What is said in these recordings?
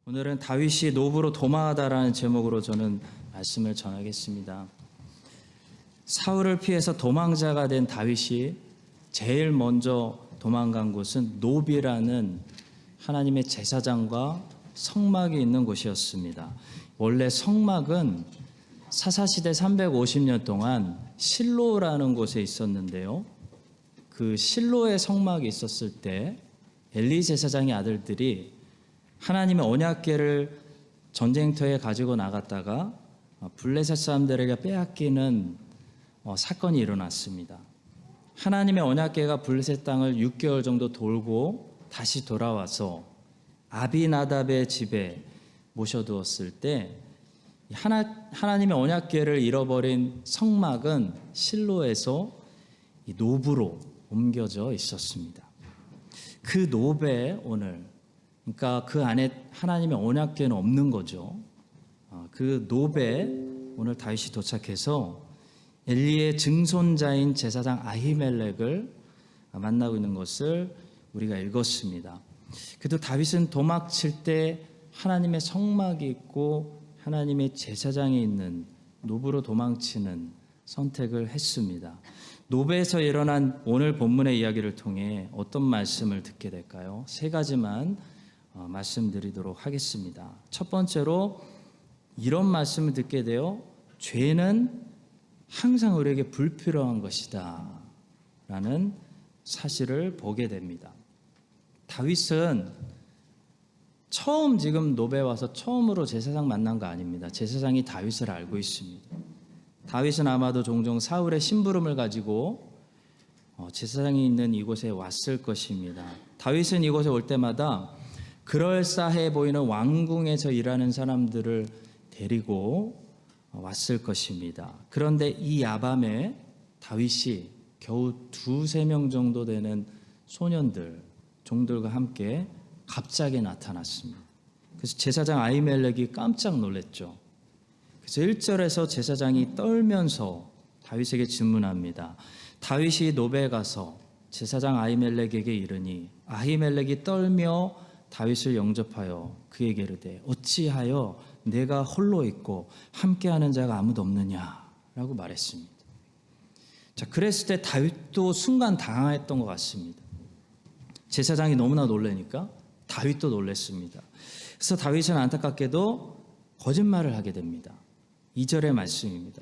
오늘은 다윗이 노브로 도망하다라는 제목으로 저는 말씀을 전하겠습니다. 사울을 피해서 도망자가 된 다윗이 제일 먼저 도망간 곳은 노비라는 하나님의 제사장과 성막이 있는 곳이었습니다. 원래 성막은 사사시대 350년 동안 실로라는 곳에 있었는데요. 그 실로의 성막이 있었을 때 엘리 제사장의 아들들이 하나님의 언약궤를 전쟁터에 가지고 나갔다가 블레셋 사람들에게 빼앗기는 사건이 일어났습니다. 하나님의 언약궤가 블레셋 땅을 6개월 정도 돌고 다시 돌아와서 아비나답의 집에 모셔두었을 때 하나님의 언약궤를 잃어버린 성막은 실로에서 노브로 옮겨져 있었습니다. 그 노브에 오늘, 그러니까 그 안에 하나님의 언약궤는 없는 거죠. 그 노브에 오늘 다윗이 도착해서 엘리의 증손자인 제사장 아히멜렉을 만나고 있는 것을 우리가 읽었습니다. 그래도 다윗은 도망칠 때 하나님의 성막이 있고 하나님의 제사장이 있는 노브로 도망치는 선택을 했습니다. 노브에서 일어난 오늘 본문의 이야기를 통해 어떤 말씀을 듣게 될까요? 세 가지만 말씀드리도록 하겠습니다. 첫 번째로 이런 말씀을 듣게 되어 죄는 항상 우리에게 불필요한 것이다 라는 사실을 보게 됩니다. 다윗은 처음 지금 노베에 와서 처음으로 제사장 만난 거 아닙니다. 제사장이 다윗을 알고 있습니다. 다윗은 아마도 종종 사울의 심부름을 가지고 제사장이 있는 이곳에 왔을 것입니다. 다윗은 이곳에 올 때마다 그럴싸해 보이는 왕궁에서 일하는 사람들을 데리고 왔을 것입니다. 그런데 이 야밤에 다윗이 겨우 2-3명 정도 되는 소년들, 종들과 함께 갑자기 나타났습니다. 그래서 제사장 아히멜렉이 깜짝 놀랐죠. 그래서 1절에서 제사장이 떨면서 다윗에게 질문합니다. 다윗이 노베에 가서 제사장 아히멜렉에게 이르니 아히멜렉이 떨며 다윗을 영접하여 그에게 이르되 어찌하여 내가 홀로 있고 함께하는 자가 아무도 없느냐라고 말했습니다. 자, 그랬을 때 다윗도 순간 당황했던 것 같습니다. 제사장이 너무나 놀라니까 다윗도 놀랐습니다. 그래서 다윗은 안타깝게도 거짓말을 하게 됩니다. 2절의 말씀입니다.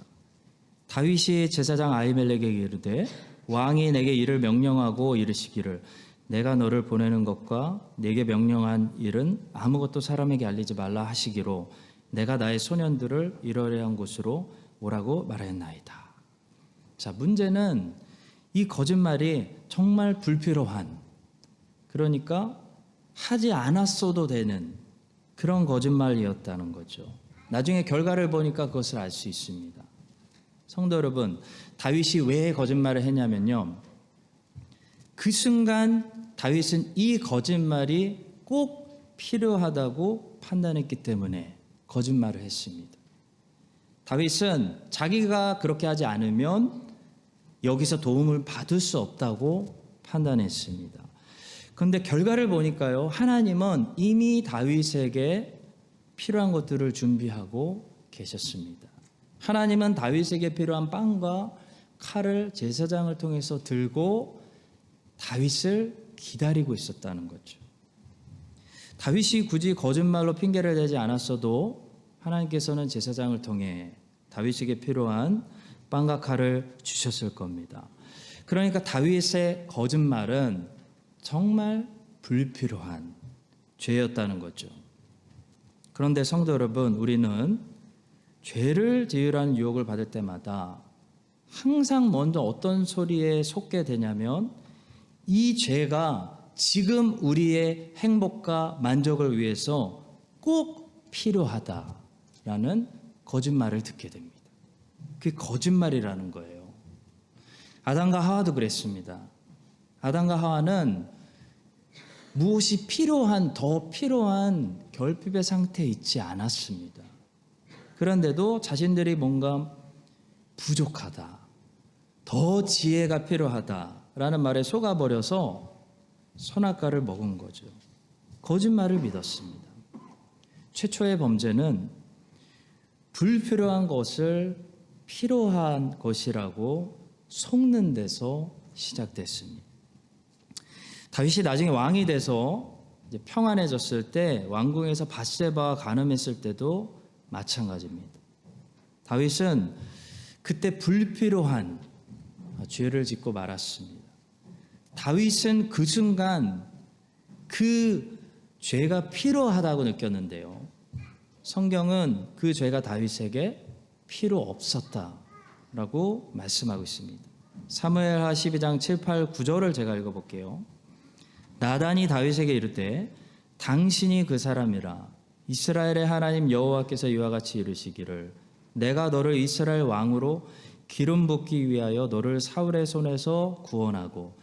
다윗이 제사장 아히멜렉에게 이르되 왕이 내게 이를 명령하고 이르시기를 내가 너를 보내는 것과 내게 명령한 일은 아무것도 사람에게 알리지 말라 하시기로 내가 나의 소년들을 이러이러한 곳으로 오라고 말하였나이다. 자, 문제는 이 거짓말이 정말 불필요한, 그러니까 하지 않았어도 되는 그런 거짓말이었다는 거죠. 나중에 결과를 보니까 그것을 알 수 있습니다. 성도 여러분, 다윗이 왜 거짓말을 했냐면요, 그 순간 다윗은 이 거짓말이 꼭 필요하다고 판단했기 때문에 거짓말을 했습니다. 다윗은 자기가 그렇게 하지 않으면 여기서 도움을 받을 수 없다고 판단했습니다. 그런데 결과를 보니까요, 하나님은 이미 다윗에게 필요한 것들을 준비하고 계셨습니다. 하나님은 다윗에게 필요한 빵과 칼을 제사장을 통해서 들고 다윗을 기다리고 있었다는 거죠. 다윗이 굳이 거짓말로 핑계를 대지 않았어도 하나님께서는 제사장을 통해 다윗에게 필요한 빵과 칼을 주셨을 겁니다. 그러니까 다윗의 거짓말은 정말 불필요한 죄였다는 거죠. 그런데 성도 여러분, 우리는 죄를 지으라는 유혹을 받을 때마다 항상 먼저 어떤 소리에 속게 되냐면 이 죄가 지금 우리의 행복과 만족을 위해서 꼭 필요하다라는 거짓말을 듣게 됩니다. 그게 거짓말이라는 거예요. 아담과 하와도 그랬습니다. 아담과 하와는 무엇이 더 필요한 결핍의 상태에 있지 않았습니다. 그런데도 자신들이 뭔가 부족하다, 더 지혜가 필요하다라는 말에 속아버려서 선악과를 먹은 거죠. 거짓말을 믿었습니다. 최초의 범죄는 불필요한 것을 필요한 것이라고 속는 데서 시작됐습니다. 다윗이 나중에 왕이 돼서 이제 평안해졌을 때 왕궁에서 밧세바와 간음했을 때도 마찬가지입니다. 다윗은 그때 불필요한 죄를 짓고 말았습니다. 다윗은 그 순간 그 죄가 필요하다고 느꼈는데요. 성경은 그 죄가 다윗에게 필요 없었다라고 말씀하고 있습니다. 사무엘하 12장 7, 8, 9절을 제가 읽어볼게요. 나단이 다윗에게 이르되 당신이 그 사람이라. 이스라엘의 하나님 여호와께서 이와 같이 이르시기를 내가 너를 이스라엘 왕으로 기름 붓기 위하여 너를 사울의 손에서 구원하고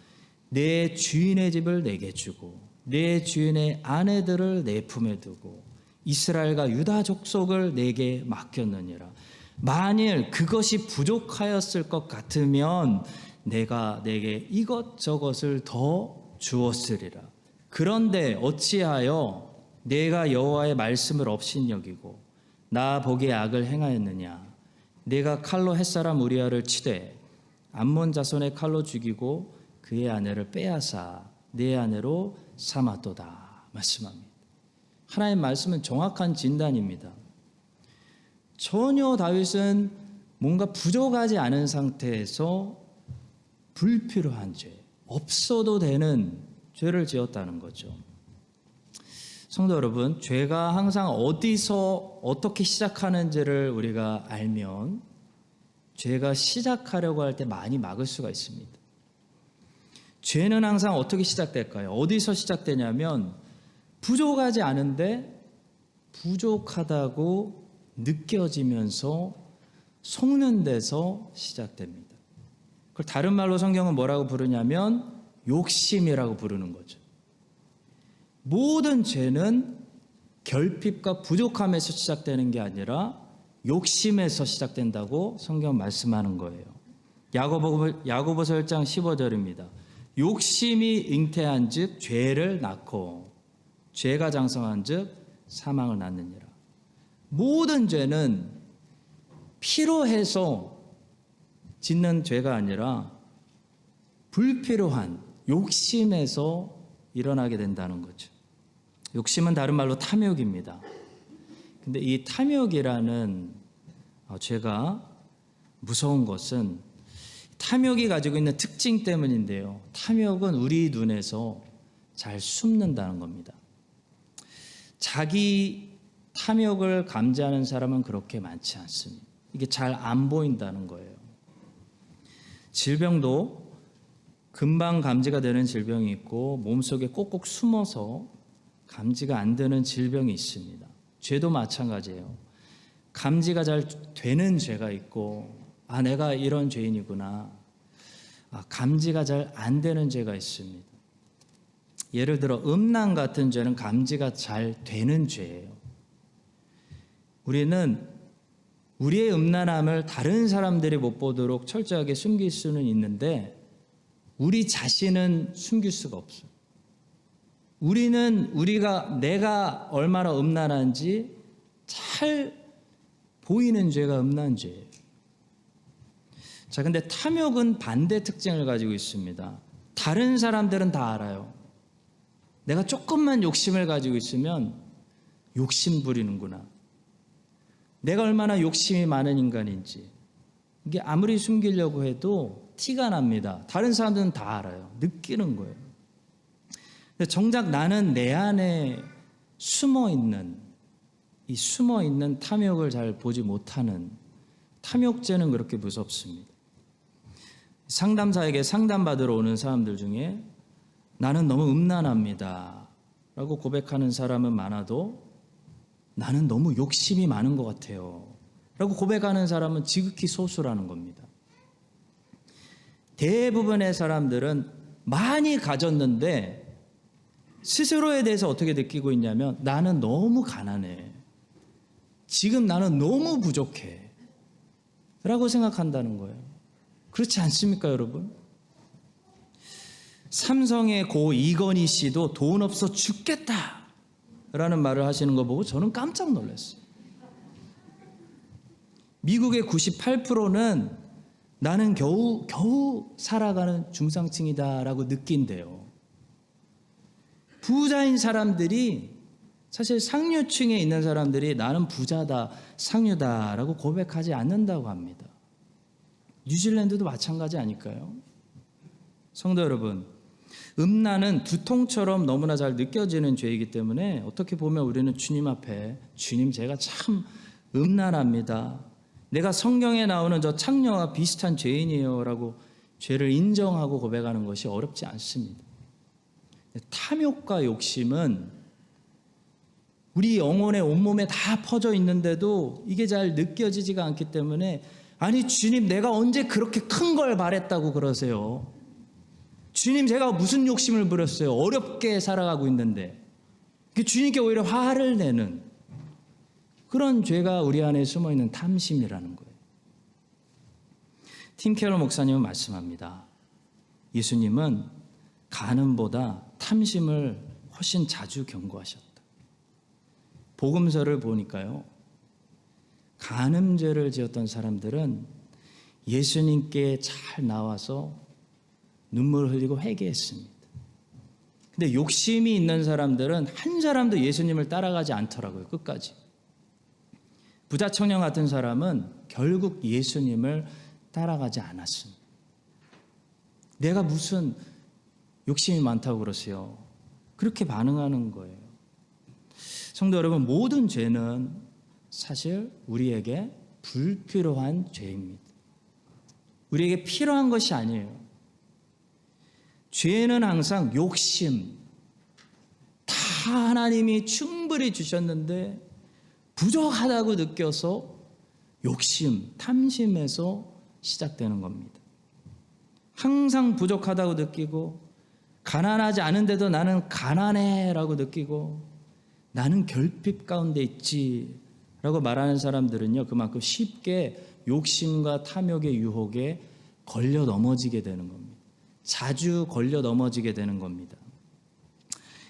내 주인의 집을 내게 주고 내 주인의 아내들을 내 품에 두고 이스라엘과 유다 족속을 내게 맡겼느니라. 만일 그것이 부족하였을 것 같으면 내가 내게 이것저것을 더 주었으리라. 그런데 어찌하여 내가 여호와의 말씀을 업신여기고 나 보기에 악을 행하였느냐. 내가 칼로 햇사람 우리아를 치되 암몬 자손의 칼로 죽이고 그의 아내를 빼앗아 내 아내로 삼았도다 말씀합니다. 하나님의 말씀은 정확한 진단입니다. 전혀 다윗은 뭔가 부족하지 않은 상태에서 불필요한 죄, 없어도 되는 죄를 지었다는 거죠. 성도 여러분, 죄가 항상 어디서 어떻게 시작하는지를 우리가 알면 죄가 시작하려고 할 때 많이 막을 수가 있습니다. 죄는 항상 어떻게 시작될까요? 어디서 시작되냐면 부족하지 않은데 부족하다고 느껴지면서 속는 데서 시작됩니다. 그걸 다른 말로 성경은 뭐라고 부르냐면 욕심이라고 부르는 거죠. 모든 죄는 결핍과 부족함에서 시작되는 게 아니라 욕심에서 시작된다고 성경 말씀하는 거예요. 야고보서 1장 15절입니다. 욕심이 잉태한 즉 죄를 낳고 죄가 장성한 즉 사망을 낳느니라. 모든 죄는 필요해서 짓는 죄가 아니라 불필요한 욕심에서 일어나게 된다는 거죠. 욕심은 다른 말로 탐욕입니다. 근데 이 탐욕이라는 죄가 무서운 것은 탐욕이 가지고 있는 특징 때문인데요. 탐욕은 우리 눈에서 잘 숨는다는 겁니다. 자기 탐욕을 감지하는 사람은 그렇게 많지 않습니다. 이게 잘 안 보인다는 거예요. 질병도 금방 감지가 되는 질병이 있고 몸속에 꼭꼭 숨어서 감지가 안 되는 질병이 있습니다. 죄도 마찬가지예요. 감지가 잘 되는 죄가 있고 내가 이런 죄인이구나. 감지가 잘 안 되는 죄가 있습니다. 예를 들어 음란 같은 죄는 감지가 잘 되는 죄예요. 우리는 우리의 음란함을 다른 사람들이 못 보도록 철저하게 숨길 수는 있는데 우리 자신은 숨길 수가 없어요. 우리는 내가 얼마나 음란한지 잘 보이는 죄가 음란 죄예요. 자, 근데 탐욕은 반대 특징을 가지고 있습니다. 다른 사람들은 다 알아요. 내가 조금만 욕심을 가지고 있으면 욕심 부리는구나. 내가 얼마나 욕심이 많은 인간인지. 이게 아무리 숨기려고 해도 티가 납니다. 다른 사람들은 다 알아요. 느끼는 거예요. 근데 정작 나는 내 안에 숨어있는 탐욕을 잘 보지 못하는 탐욕죄는 그렇게 무섭습니다. 상담사에게 상담받으러 오는 사람들 중에 나는 너무 음란합니다 라고 고백하는 사람은 많아도 나는 너무 욕심이 많은 것 같아요 라고 고백하는 사람은 지극히 소수라는 겁니다. 대부분의 사람들은 많이 가졌는데 스스로에 대해서 어떻게 느끼고 있냐면 나는 너무 가난해. 지금 나는 너무 부족해 라고 생각한다는 거예요. 그렇지 않습니까, 여러분? 삼성의 고 이건희 씨도 돈 없어 죽겠다 라는 말을 하시는 거 보고 저는 깜짝 놀랐어요. 미국의 98%는 나는 겨우 살아가는 중상층이다라고 느낀대요. 부자인 사람들이, 사실 상류층에 있는 사람들이 나는 부자다, 상류다라고 고백하지 않는다고 합니다. 뉴질랜드도 마찬가지 아닐까요? 성도 여러분, 음란은 두통처럼 너무나 잘 느껴지는 죄이기 때문에 어떻게 보면 우리는 주님 앞에, 주님, 제가 참 음란합니다, 내가 성경에 나오는 저 창녀와 비슷한 죄인이에요 라고 죄를 인정하고 고백하는 것이 어렵지 않습니다. 탐욕과 욕심은 우리 영혼의 온몸에 다 퍼져 있는데도 이게 잘 느껴지지가 않기 때문에, 아니 주님, 내가 언제 그렇게 큰 걸 바랬다고 그러세요? 주님, 제가 무슨 욕심을 부렸어요? 어렵게 살아가고 있는데. 주님께 오히려 화를 내는 그런 죄가 우리 안에 숨어있는 탐심이라는 거예요. 팀 켈러 목사님은 말씀합니다. 예수님은 간음보다 탐심을 훨씬 자주 경고하셨다. 복음서를 보니까요, 간음죄를 지었던 사람들은 예수님께 잘 나와서 눈물을 흘리고 회개했습니다. 근데 욕심이 있는 사람들은 한 사람도 예수님을 따라가지 않더라고요, 끝까지. 부자 청년 같은 사람은 결국 예수님을 따라가지 않았습니다. 내가 무슨 욕심이 많다고 그러세요? 그렇게 반응하는 거예요. 성도 여러분, 모든 죄는 사실 우리에게 불필요한 죄입니다. 우리에게 필요한 것이 아니에요. 죄는 항상 욕심, 다 하나님이 충분히 주셨는데 부족하다고 느껴서 욕심, 탐심에서 시작되는 겁니다. 항상 부족하다고 느끼고, 가난하지 않은데도 나는 가난해라고 느끼고, 나는 결핍 가운데 있지 라고 말하는 사람들은요, 그만큼 쉽게 욕심과 탐욕의 유혹에 걸려 넘어지게 되는 겁니다. 자주 걸려 넘어지게 되는 겁니다.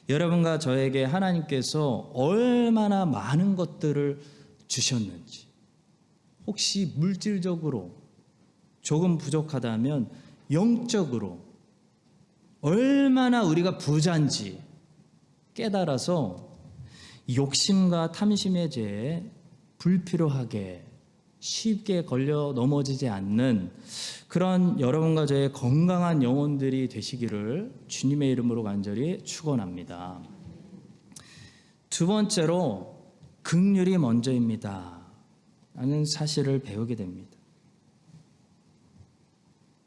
여러분과 저에게 하나님께서 얼마나 많은 것들을 주셨는지, 혹시 물질적으로 조금 부족하다면 영적으로 얼마나 우리가 부자인지 깨달아서 욕심과 탐심의 죄에 불필요하게 쉽게 걸려 넘어지지 않는 그런 여러분과 저의 건강한 영혼들이 되시기를 주님의 이름으로 간절히 축원합니다. 두 번째로, 긍휼이 먼저입니다 라는 사실을 배우게 됩니다.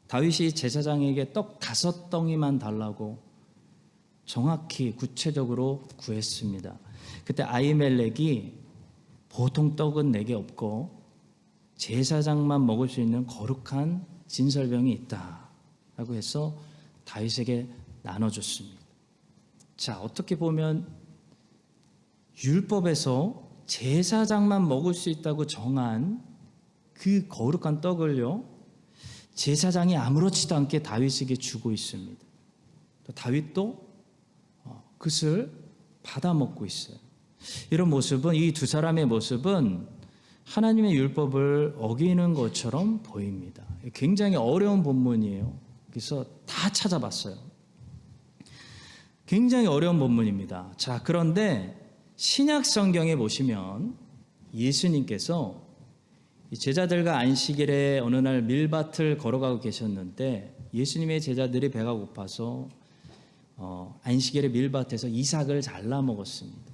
다윗이 제사장에게 떡 5덩이만 달라고 정확히 구체적으로 구했습니다. 그때 아히멜렉이 보통 떡은 내게 없고 제사장만 먹을 수 있는 거룩한 진설병이 있다라고 해서 다윗에게 나눠줬습니다. 자, 어떻게 보면 율법에서 제사장만 먹을 수 있다고 정한 그 거룩한 떡을요, 제사장이 아무렇지도 않게 다윗에게 주고 있습니다. 또 다윗도 그것을 받아 먹고 있어요. 이런 모습은, 이 두 사람의 모습은 하나님의 율법을 어기는 것처럼 보입니다. 굉장히 어려운 본문이에요. 그래서 다 찾아봤어요. 굉장히 어려운 본문입니다. 자, 그런데 신약 성경에 보시면 예수님께서 제자들과 안식일에 어느 날 밀밭을 걸어가고 계셨는데, 예수님의 제자들이 배가 고파서 안식일에 밀밭에서 이삭을 잘라 먹었습니다.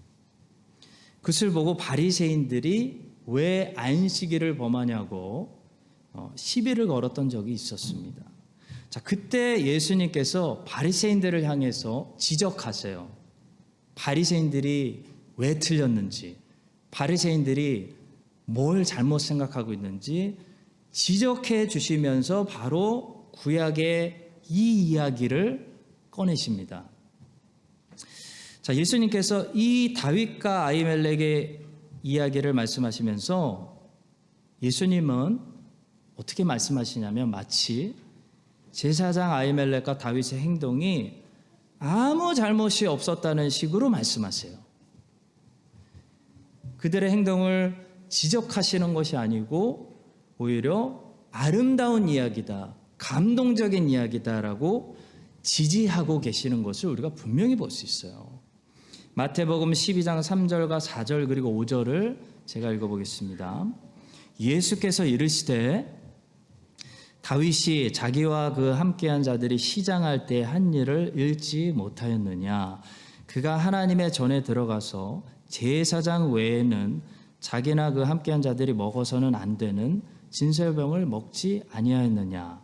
그것을 보고 바리새인들이 왜 안식일을 범하냐고 시비를 걸었던 적이 있었습니다. 자, 그때 예수님께서 바리새인들을 향해서 지적하세요. 바리새인들이 왜 틀렸는지, 바리새인들이 뭘 잘못 생각하고 있는지 지적해 주시면서 바로 구약의 이 이야기를 꺼내십니다. 자, 예수님께서 이 다윗과 아히멜렉의 이야기를 말씀하시면서 예수님은 어떻게 말씀하시냐면, 마치 제사장 아히멜렉과 다윗의 행동이 아무 잘못이 없었다는 식으로 말씀하세요. 그들의 행동을 지적하시는 것이 아니고 오히려 아름다운 이야기다, 감동적인 이야기다라고 지지하고 계시는 것을 우리가 분명히 볼 수 있어요. 마태복음 12장 3절과 4절 그리고 5절을 제가 읽어보겠습니다. 예수께서 이르시되 다윗이 자기와 그 함께한 자들이 시장할 때 한 일을 읽지 못하였느냐. 그가 하나님의 전에 들어가서 제사장 외에는 자기나 그 함께한 자들이 먹어서는 안 되는 진설병을 먹지 아니하였느냐.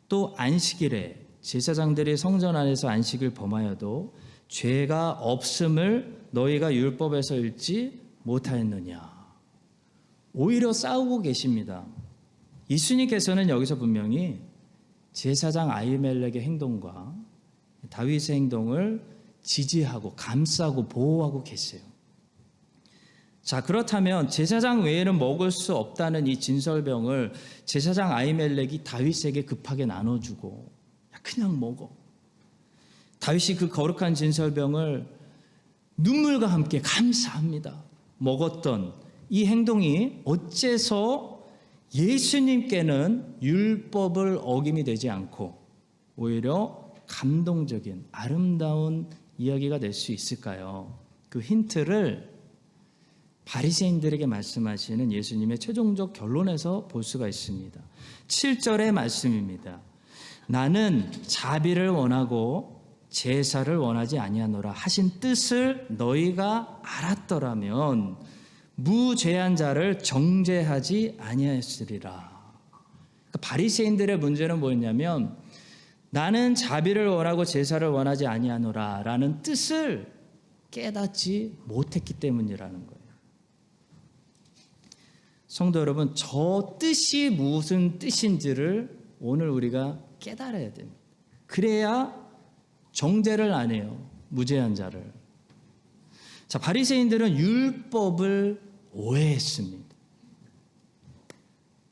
또 안식일에 제사장들이 성전 안에서 안식을 범하여도 죄가 없음을 너희가 율법에서 읽지 못하였느냐. 오히려 싸우고 계십니다. 예수님께서는 여기서 분명히 제사장 아히멜렉의 행동과 다윗의 행동을 지지하고 감싸고 보호하고 계세요. 자, 그렇다면 제사장 외에는 먹을 수 없다는 이 진설병을 제사장 아히멜렉이 다윗에게 급하게 나눠주고 그냥 먹어. 다윗이 그 거룩한 진설병을 눈물과 함께 감사합니다. 먹었던 이 행동이 어째서 예수님께는 율법을 어김이 되지 않고 오히려 감동적인 아름다운 이야기가 될 수 있을까요? 그 힌트를 바리새인들에게 말씀하시는 예수님의 최종적 결론에서 볼 수가 있습니다. 7절의 말씀입니다. 나는 자비를 원하고 제사를 원하지 아니하노라 하신 뜻을 너희가 알았더라면 무죄한 자를 정죄하지 아니하였으리라. 그러니까 바리새인들의 문제는 뭐였냐면 나는 자비를 원하고 제사를 원하지 아니하노라 라는 뜻을 깨닫지 못했기 때문이라는 거예요. 성도 여러분, 저 뜻이 무슨 뜻인지를 오늘 우리가 깨달아야 됩니다. 그래야 정죄를 안 해요. 무죄한 자를. 자, 바리새인들은 율법을 오해했습니다.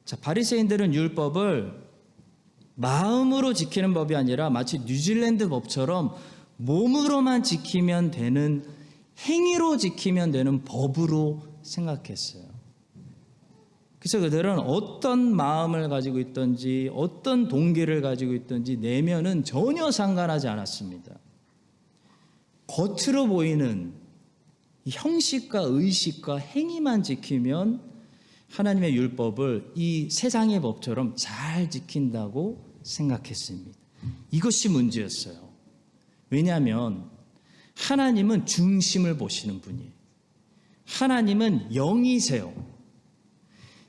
자, 바리새인들은 율법을 마음으로 지키는 법이 아니라 마치 뉴질랜드 법처럼 몸으로만 지키면 되는, 행위로 지키면 되는 법으로 생각했어요. 그래서 그들은 어떤 마음을 가지고 있든지 어떤 동기를 가지고 있든지 내면은 전혀 상관하지 않았습니다. 겉으로 보이는 형식과 의식과 행위만 지키면 하나님의 율법을 이 세상의 법처럼 잘 지킨다고 생각했습니다. 이것이 문제였어요. 왜냐하면 하나님은 중심을 보시는 분이에요. 하나님은 영이세요.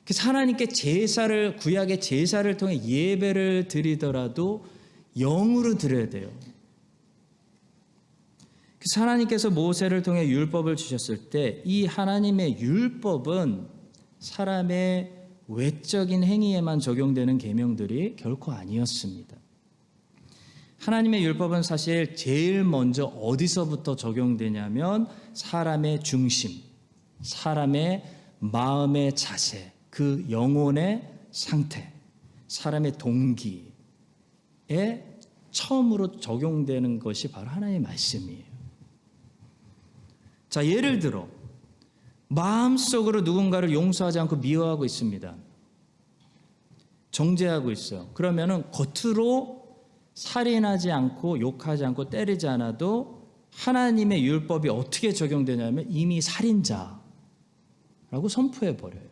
그래서 하나님께 제사를, 구약의 제사를 통해 예배를 드리더라도 영으로 드려야 돼요. 그래서 하나님께서 모세를 통해 율법을 주셨을 때 이 하나님의 율법은 사람의 외적인 행위에만 적용되는 계명들이 결코 아니었습니다. 하나님의 율법은 사실 제일 먼저 어디서부터 적용되냐면 사람의 중심, 사람의 마음의 자세, 그 영혼의 상태, 사람의 동기에 처음으로 적용되는 것이 바로 하나님의 말씀이에요. 자, 예를 들어 마음속으로 누군가를 용서하지 않고 미워하고 있습니다. 정죄하고 있어요. 그러면은 겉으로 살인하지 않고 욕하지 않고 때리지 않아도 하나님의 율법이 어떻게 적용되냐면 이미 살인자라고 선포해 버려요.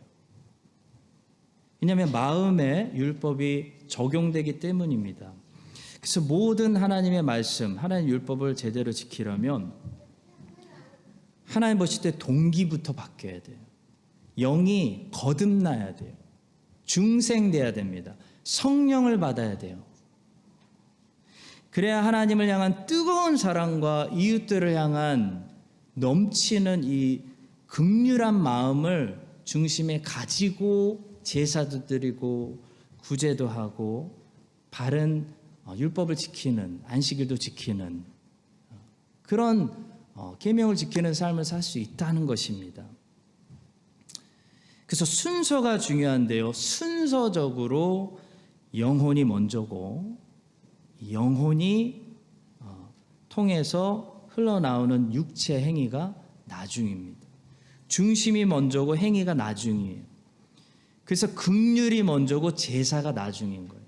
왜냐하면 마음에 율법이 적용되기 때문입니다. 그래서 모든 하나님의 말씀, 하나님 율법을 제대로 지키려면 하나님 보실 때 동기부터 바뀌어야 돼요. 영이 거듭나야 돼요. 중생돼야 됩니다. 성령을 받아야 돼요. 그래야 하나님을 향한 뜨거운 사랑과 이웃들을 향한 넘치는 이 긍휼한 마음을 중심에 가지고 제사도 드리고 구제도 하고 바른 율법을 지키는, 안식일도 지키는 그런 계명을 지키는 삶을 살 수 있다는 것입니다. 그래서 순서가 중요한데요. 순서적으로 영혼이 먼저고 영혼이 통해서 흘러나오는 육체 행위가 나중입니다. 중심이 먼저고 행위가 나중이에요. 그래서 긍휼이 먼저고 제사가 나중인 거예요.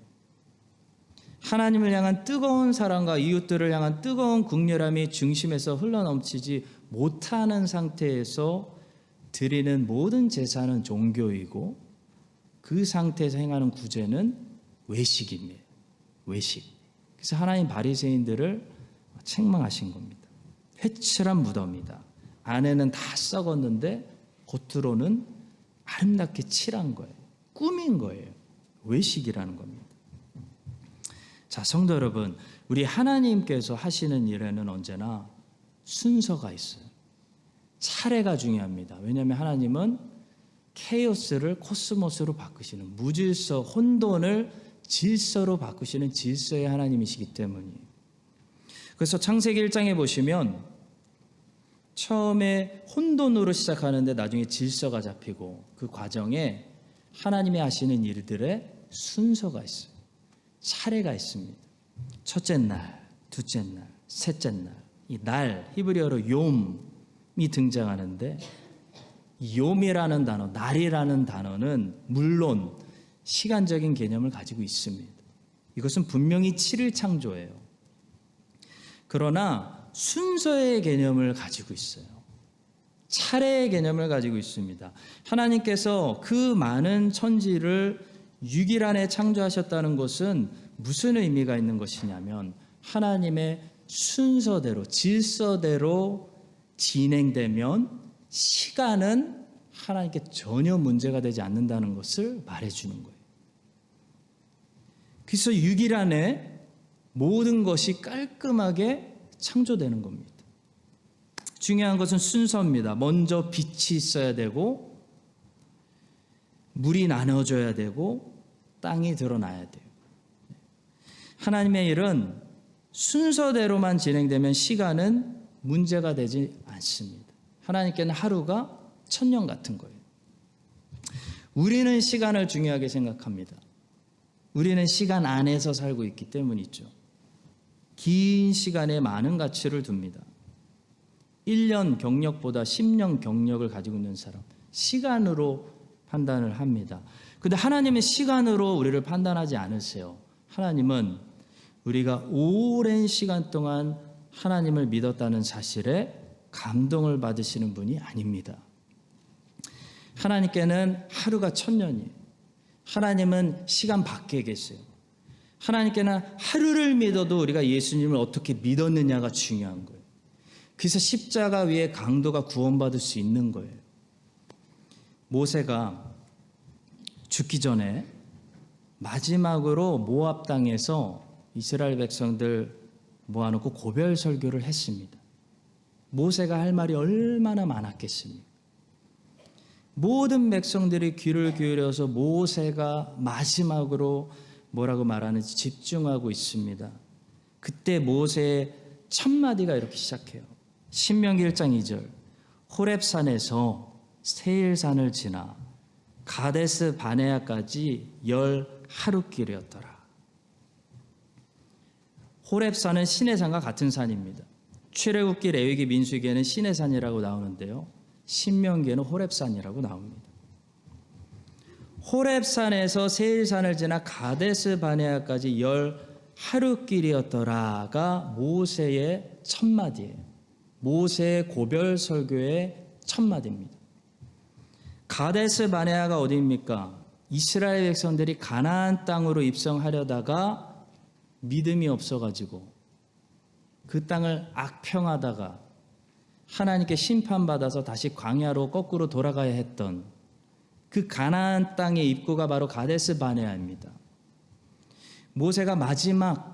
하나님을 향한 뜨거운 사랑과 이웃들을 향한 뜨거운 긍휼함이 중심에서 흘러넘치지 못하는 상태에서 드리는 모든 제사는 종교이고, 그 상태에서 행하는 구제는 외식입니다. 외식. 그래서 하나님 바리새인들을 책망하신 겁니다. 회칠한 무덤이다. 안에는 다 썩었는데 겉으로는 아름답게 칠한 거예요. 꾸민 거예요. 외식이라는 겁니다. 자, 성도 여러분, 우리 하나님께서 하시는 일에는 언제나 순서가 있어요. 차례가 중요합니다. 왜냐하면 하나님은 케이오스를 코스모스로 바꾸시는, 무질서, 혼돈을 질서로 바꾸시는 질서의 하나님이시기 때문이에요. 그래서 창세기 1장에 보시면 처음에 혼돈으로 시작하는데 나중에 질서가 잡히고, 그 과정에 하나님이 하시는 일들의 순서가 있어요. 차례가 있습니다. 첫째 날, 둘째 날, 셋째 날. 이 날, 히브리어로 욤이 등장하는데, 욤이라는 단어, 날이라는 단어는 물론 시간적인 개념을 가지고 있습니다. 이것은 분명히 7일 창조예요. 그러나 순서의 개념을 가지고 있어요. 차례의 개념을 가지고 있습니다. 하나님께서 그 많은 천지를 6일 안에 창조하셨다는 것은 무슨 의미가 있는 것이냐면, 하나님의 순서대로, 질서대로 진행되면 시간은 하나님께 전혀 문제가 되지 않는다는 것을 말해주는 거예요. 그래서 6일 안에 모든 것이 깔끔하게 창조되는 겁니다. 중요한 것은 순서입니다. 먼저 빛이 있어야 되고, 물이 나눠져야 되고, 땅이 드러나야 돼요. 하나님의 일은 순서대로만 진행되면 시간은 문제가 되지 않습니다. 하나님께는 하루가 천년 같은 거예요. 우리는 시간을 중요하게 생각합니다. 우리는 시간 안에서 살고 있기 때문이죠. 긴 시간에 많은 가치를 둡니다. 1년 경력보다 10년 경력을 가지고 있는 사람, 시간으로 판단을 합니다. 그런데 하나님은 시간으로 우리를 판단하지 않으세요. 하나님은 우리가 오랜 시간 동안 하나님을 믿었다는 사실에 감동을 받으시는 분이 아닙니다. 하나님께는 하루가 천년이에요. 하나님은 시간 밖에 계세요. 하나님께는 하루를 믿어도 우리가 예수님을 어떻게 믿었느냐가 중요한 거예요. 그래서 십자가 위에 강도가 구원받을 수 있는 거예요. 모세가 죽기 전에 마지막으로 모압 땅에서 이스라엘 백성들 모아놓고 고별 설교를 했습니다. 모세가 할 말이 얼마나 많았겠습니까? 모든 백성들이 귀를 기울여서 모세가 마지막으로 뭐라고 말하는지 집중하고 있습니다. 그때 모세의 첫 마디가 이렇게 시작해요. 신명기 1장 2절. 호렙산에서 세일산을 지나 가데스 바네아까지 10하루길이었더라. 호렙산은 시내산과 같은 산입니다. 출애굽기, 레위기, 민수기에는 시내산이라고 나오는데요, 신명기에는 호렙산이라고 나옵니다. 호렙산에서 세일산을 지나 가데스 바네아까지 10하루길이었더라가 모세의 첫 마디예요. 모세의 고별 설교의 첫 마디입니다. 가데스 바네아가 어디입니까? 이스라엘 백성들이 가나안 땅으로 입성하려다가 믿음이 없어가지고 그 땅을 악평하다가 하나님께 심판받아서 다시 광야로 거꾸로 돌아가야 했던 그 가나안 땅의 입구가 바로 가데스 바네아입니다. 모세가 마지막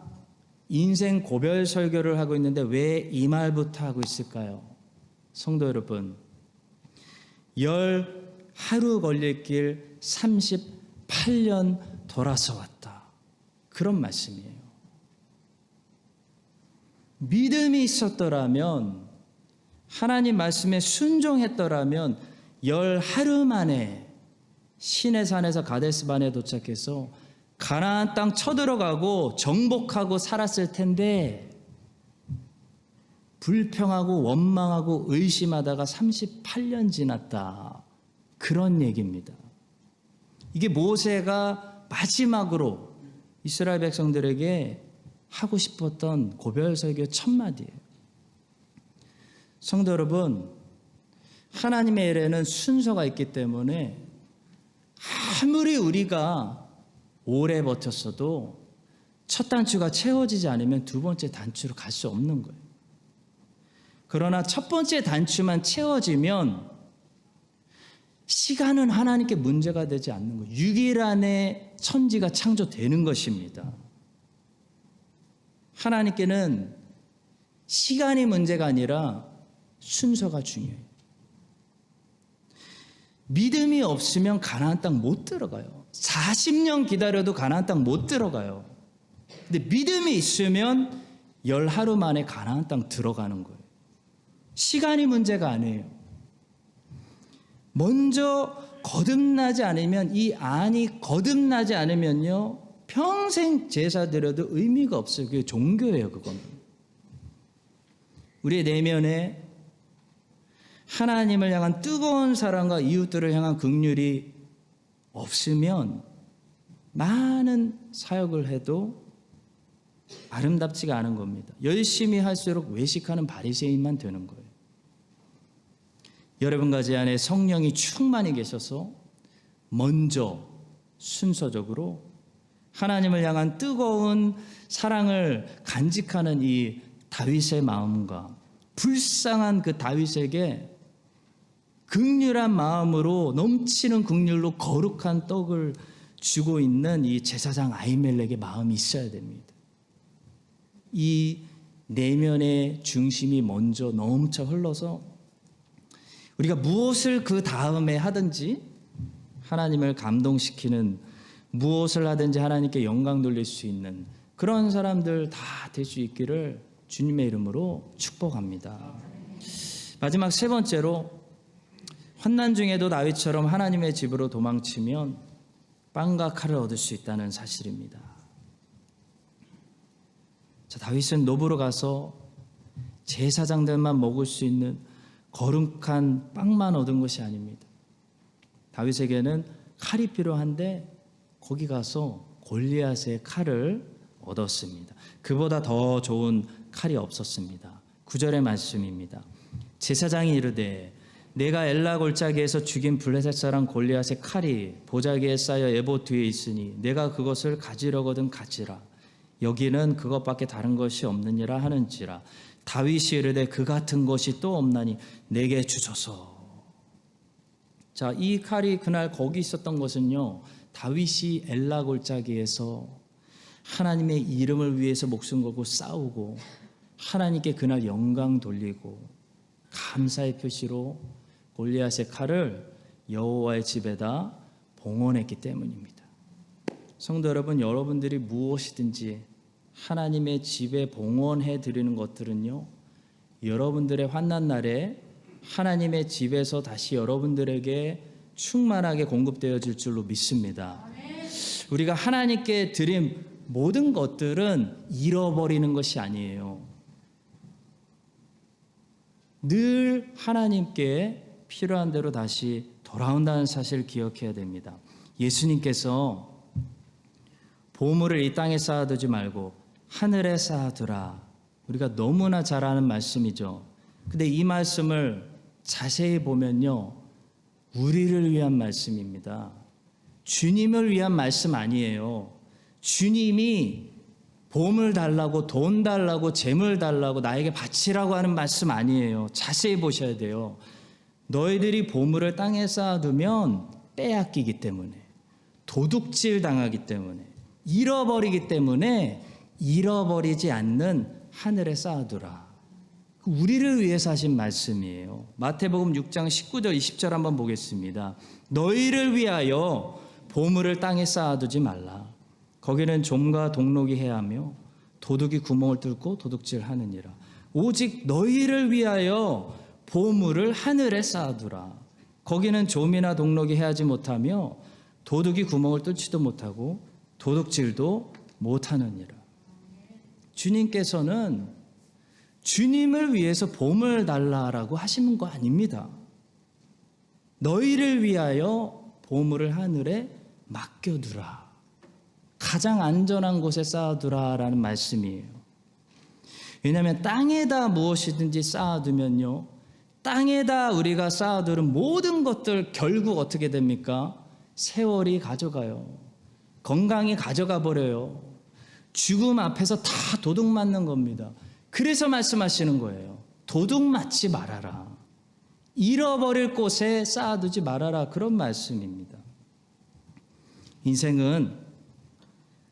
인생 고별 설교를 하고 있는데 왜 이 말부터 하고 있을까요? 성도 여러분, 10하루 걸릴 길 38년 돌아서 왔다. 그런 말씀이에요. 믿음이 있었더라면, 하나님 말씀에 순종했더라면 10하루 만에 시내산에서 가데스반에 도착해서 가나안 땅 쳐들어가고 정복하고 살았을 텐데 불평하고 원망하고 의심하다가 38년 지났다. 그런 얘기입니다. 이게 모세가 마지막으로 이스라엘 백성들에게 하고 싶었던 고별설교 첫 마디예요. 성도 여러분, 하나님의 일에는 순서가 있기 때문에 아무리 우리가 오래 버텼어도 첫 단추가 채워지지 않으면 두 번째 단추로 갈 수 없는 거예요. 그러나 첫 번째 단추만 채워지면 시간은 하나님께 문제가 되지 않는 거예요. 6일 안에 천지가 창조되는 것입니다. 하나님께는 시간이 문제가 아니라 순서가 중요해요. 믿음이 없으면 가나안 땅 못 들어가요. 40년 기다려도 가나안 땅 못 들어가요. 근데 믿음이 있으면 10하루 만에 가나안 땅 들어가는 거예요. 시간이 문제가 아니에요. 먼저 거듭나지 않으면, 이 안이 거듭나지 않으면요, 평생 제사 드려도 의미가 없어요. 그게 종교예요, 그건. 우리의 내면에 하나님을 향한 뜨거운 사랑과 이웃들을 향한 긍휼이 없으면 많은 사역을 해도 아름답지가 않은 겁니다. 열심히 할수록 외식하는 바리새인만 되는 거예요. 여러분과 제 안에 성령이 충만히 계셔서 먼저 순서적으로 하나님을 향한 뜨거운 사랑을 간직하는 이 다윗의 마음과 불쌍한 그 다윗에게 긍휼한 마음으로 넘치는 긍휼로 거룩한 떡을 주고 있는 이 제사장 아히멜렉의 마음이 있어야 됩니다. 이 내면의 중심이 먼저 넘쳐 흘러서 우리가 무엇을 그 다음에 하든지 하나님을 감동시키는, 무엇을 하든지 하나님께 영광 돌릴 수 있는 그런 사람들 다 될 수 있기를 주님의 이름으로 축복합니다. 마지막 세 번째로, 환난 중에도 다윗처럼 하나님의 집으로 도망치면 빵과 칼을 얻을 수 있다는 사실입니다. 자, 다윗은 노브로 가서 제사장들만 먹을 수 있는 거룩한 빵만 얻은 것이 아닙니다. 다윗에게는 칼이 필요한데 거기 가서 골리앗의 칼을 얻었습니다. 그보다 더 좋은 칼이 없었습니다. 9절의 말씀입니다. 제사장이 이르되 내가 엘라 골짜기에서 죽인 블레셋 사람 골리앗의 칼이 보자기에 쌓여 에봇 뒤에 있으니 내가 그것을 가지려거든 가지라. 여기는 그것밖에 다른 것이 없느니라 하는지라. 다윗이 이르되 그 같은 것이 또 없나니 내게 주소서. 자, 이 칼이 그날 거기 있었던 것은요, 다윗이 엘라 골짜기에서 하나님의 이름을 위해서 목숨 걸고 싸우고 하나님께 그날 영광 돌리고 감사의 표시로 골리앗의 칼을 여호와의 집에다 봉헌했기 때문입니다. 성도 여러분, 여러분들이 무엇이든지 하나님의 집에 봉헌해 드리는 것들은요, 여러분들의 환난 날에 하나님의 집에서 다시 여러분들에게 충만하게 공급되어질 줄로 믿습니다. 우리가 하나님께 드린 모든 것들은 잃어버리는 것이 아니에요. 늘 하나님께 필요한 대로 다시 돌아온다는 사실을 기억해야 됩니다. 예수님께서 보물을 이 땅에 쌓아두지 말고 하늘에 쌓아두라. 우리가 너무나 잘 아는 말씀이죠. 근데 이 말씀을 자세히 보면요, 우리를 위한 말씀입니다. 주님을 위한 말씀 아니에요. 주님이 보물 달라고, 돈 달라고, 재물 달라고, 나에게 바치라고 하는 말씀 아니에요. 자세히 보셔야 돼요. 너희들이 보물을 땅에 쌓아두면 빼앗기기 때문에, 도둑질 당하기 때문에, 잃어버리기 때문에 잃어버리지 않는 하늘에 쌓아두라. 우리를 위해서 하신 말씀이에요. 마태복음 6장 19절 20절 한번 보겠습니다. 너희를 위하여 보물을 땅에 쌓아두지 말라. 거기는 좀과 동록이 해하며 도둑이 구멍을 뚫고 도둑질하느니라. 오직 너희를 위하여 보물을 하늘에 쌓아두라. 거기는 좀이나 동록이 해하지 못하며 도둑이 구멍을 뚫지도 못하고 도둑질도 못하느니라. 주님께서는 주님을 위해서 보물 달라라고 하시는 거 아닙니다. 너희를 위하여 보물을 하늘에 맡겨두라. 가장 안전한 곳에 쌓아두라라는 말씀이에요. 왜냐하면 땅에다 무엇이든지 쌓아두면요, 땅에다 우리가 쌓아두는 모든 것들 결국 어떻게 됩니까? 세월이 가져가요. 건강이 가져가 버려요. 죽음 앞에서 다 도둑 맞는 겁니다. 그래서 말씀하시는 거예요. 도둑 맞지 말아라. 잃어버릴 곳에 쌓아두지 말아라. 그런 말씀입니다. 인생은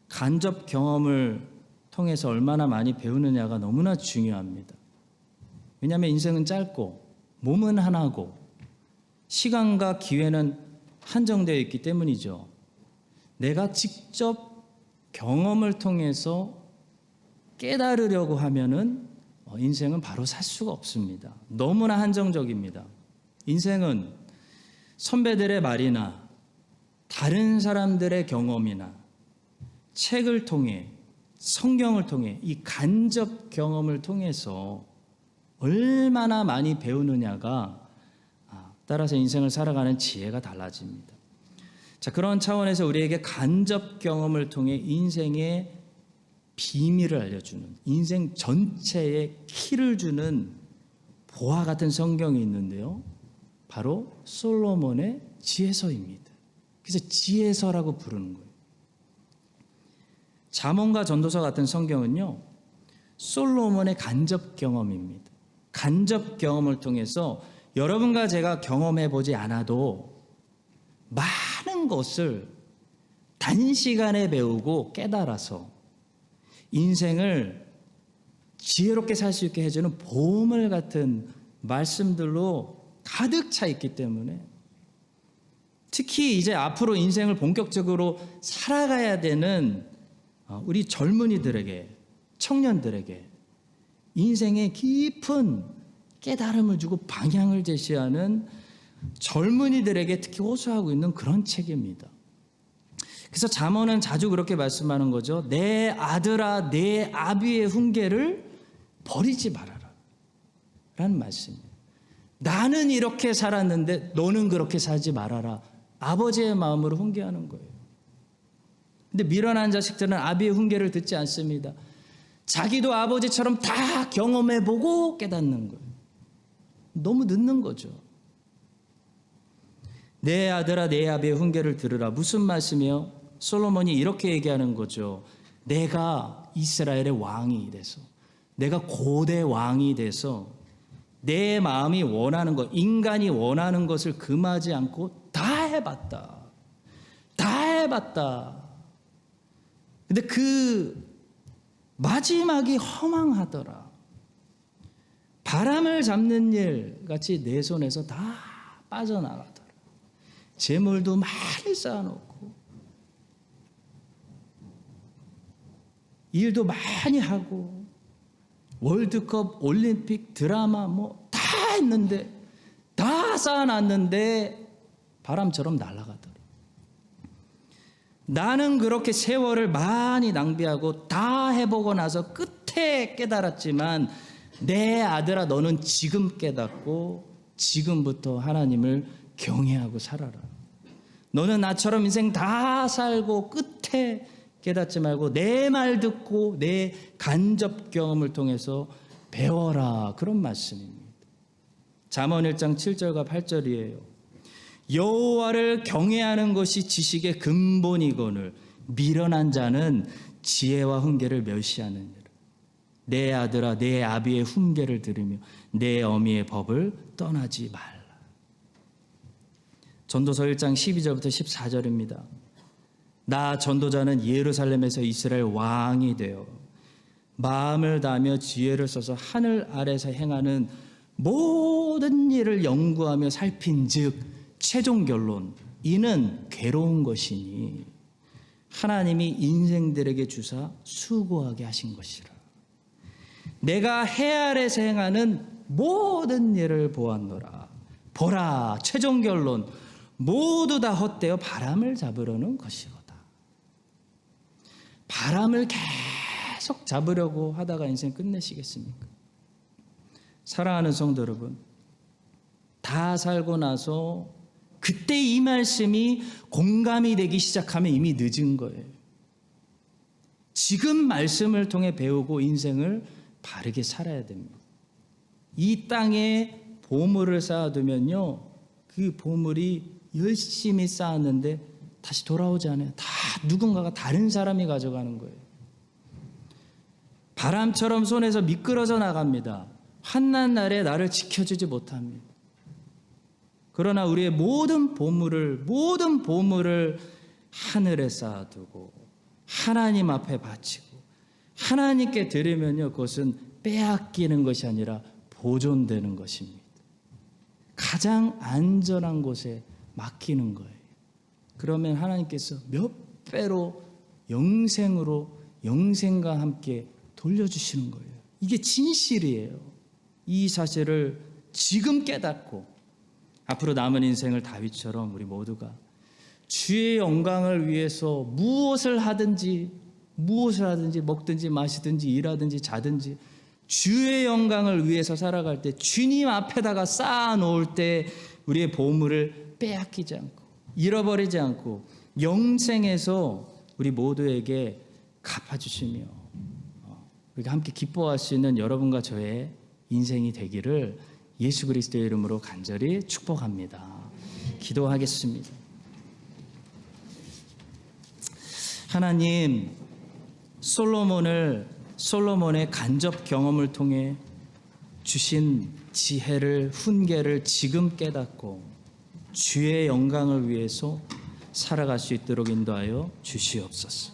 간접 경험을 통해서 얼마나 많이 배우느냐가 너무나 중요합니다. 왜냐하면 인생은 짧고 몸은 하나고 시간과 기회는 한정되어 있기 때문이죠. 내가 직접 경험을 통해서 깨달으려고 하면은 인생은 바로 살 수가 없습니다. 너무나 한정적입니다. 인생은 선배들의 말이나 다른 사람들의 경험이나 책을 통해 성경을 통해 이 간접 경험을 통해서 얼마나 많이 배우느냐가 따라서 인생을 살아가는 지혜가 달라집니다. 자, 그런 차원에서 우리에게 간접 경험을 통해 인생의 비밀을 알려주는, 인생 전체의 키를 주는 보화 같은 성경이 있는데요, 바로 솔로몬의 지혜서입니다. 그래서 지혜서라고 부르는 거예요. 잠언과 전도서 같은 성경은요, 솔로몬의 간접 경험입니다. 간접 경험을 통해서 여러분과 제가 경험해 보지 않아도 많은 것을 단시간에 배우고 깨달아서 인생을 지혜롭게 살 수 있게 해주는 보물 같은 말씀들로 가득 차 있기 때문에, 특히 이제 앞으로 인생을 본격적으로 살아가야 되는 우리 젊은이들에게, 청년들에게 인생의 깊은 깨달음을 주고 방향을 제시하는 젊은이들에게 특히 호소하고 있는 그런 책입니다. 그래서 잠언은 자주 그렇게 말씀하는 거죠. 내 아들아, 내 아비의 훈계를 버리지 말아라 라는 말씀이에요. 나는 이렇게 살았는데 너는 그렇게 살지 말아라. 아버지의 마음으로 훈계하는 거예요. 근데 미련한 자식들은 아비의 훈계를 듣지 않습니다. 자기도 아버지처럼 다 경험해보고 깨닫는 거예요. 너무 늦는 거죠. 내 아들아, 내 아비의 훈계를 들으라. 무슨 말씀이요? 솔로몬이 이렇게 얘기하는 거죠. 내가 이스라엘의 왕이 돼서, 내가 고대 왕이 돼서 내 마음이 원하는 것, 인간이 원하는 것을 금하지 않고 다 해봤다. 다 해봤다. 근데 그 마지막이 허망하더라. 바람을 잡는 일 같이 내 손에서 다 빠져나가더라. 재물도 많이 쌓아놓고 일도 많이 하고 월드컵, 올림픽, 드라마 뭐 다 했는데, 다 쌓아놨는데 바람처럼 날아가더라. 나는 그렇게 세월을 많이 낭비하고 다 해보고 나서 끝에 깨달았지만, 내 아들아, 너는 지금 깨닫고 지금부터 하나님을 경외하고 살아라. 너는 나처럼 인생 다 살고 끝에 깨닫지 말고 내 말 듣고 내 간접 경험을 통해서 배워라. 그런 말씀입니다. 잠언 1장 7절과 8절이에요. 여호와를 경외하는 것이 지식의 근본이거늘 미련한 자는 지혜와 훈계를 멸시하느니라. 내 아들아, 내 아비의 훈계를 들으며 내 어미의 법을 떠나지 말라. 전도서 1장 12절부터 14절입니다. 나 전도자는 예루살렘에서 이스라엘 왕이 되어 마음을 다하며 지혜를 써서 하늘 아래서 행하는 모든 일을 연구하며 살핀즉 최종 결론, 이는 괴로운 것이니 하나님이 인생들에게 주사 수고하게 하신 것이라. 내가 해 아래서 행하는 모든 일을 보았노라. 보라, 최종 결론, 모두 다 헛되어 바람을 잡으려는 것이로다. 바람을 계속 잡으려고 하다가 인생 끝내시겠습니까? 사랑하는 성도 여러분, 다 살고 나서 그때 이 말씀이 공감이 되기 시작하면 이미 늦은 거예요. 지금 말씀을 통해 배우고 인생을 바르게 살아야 됩니다. 이 땅에 보물을 쌓아두면요, 그 보물이 열심히 쌓았는데 다시 돌아오지 않아요. 다 누군가가 다른 사람이 가져가는 거예요. 바람처럼 손에서 미끄러져 나갑니다. 환난 날에 나를 지켜주지 못합니다. 그러나 우리의 모든 보물을 하늘에 쌓아두고 하나님 앞에 바치고 하나님께 드리면요, 그것은 빼앗기는 것이 아니라 보존되는 것입니다. 가장 안전한 곳에 맡기는 거예요. 그러면 하나님께서 몇 배로 영생과 함께 돌려주시는 거예요. 이게 진실이에요. 이 사실을 지금 깨닫고 앞으로 남은 인생을 다윗처럼 우리 모두가 주의 영광을 위해서 무엇을 하든지 먹든지 마시든지 일하든지 자든지 주의 영광을 위해서 살아갈 때, 주님 앞에다가 쌓아놓을 때 우리의 보물을 빼앗기지 않고 잃어버리지 않고 영생에서 우리 모두에게 갚아주시며 우리가 함께 기뻐할 수 있는 여러분과 저의 인생이 되기를 예수 그리스도의 이름으로 간절히 축복합니다. 기도하겠습니다. 하나님, 솔로몬의 간접 경험을 통해 주신 지혜를, 훈계를 지금 깨닫고 주의 영광을 위해서 살아갈 수 있도록 인도하여 주시옵소서.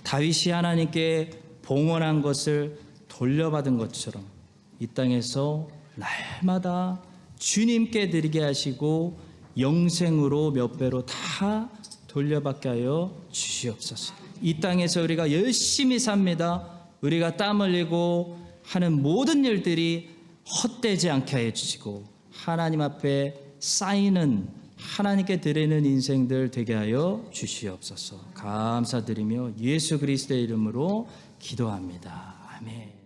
다윗이 하나님께 봉헌한 것을 돌려받은 것처럼 이 땅에서 날마다 주님께 드리게 하시고 영생으로 몇 배로 다 돌려받게 하여 주시옵소서. 이 땅에서 우리가 열심히 삽니다. 우리가 땀 흘리고 하는 모든 일들이 헛되지 않게 하여 주시고 하나님 앞에 쌓이는, 하나님께 드리는 인생들 되게 하여 주시옵소서. 감사드리며 예수 그리스도의 이름으로 기도합니다. 아멘.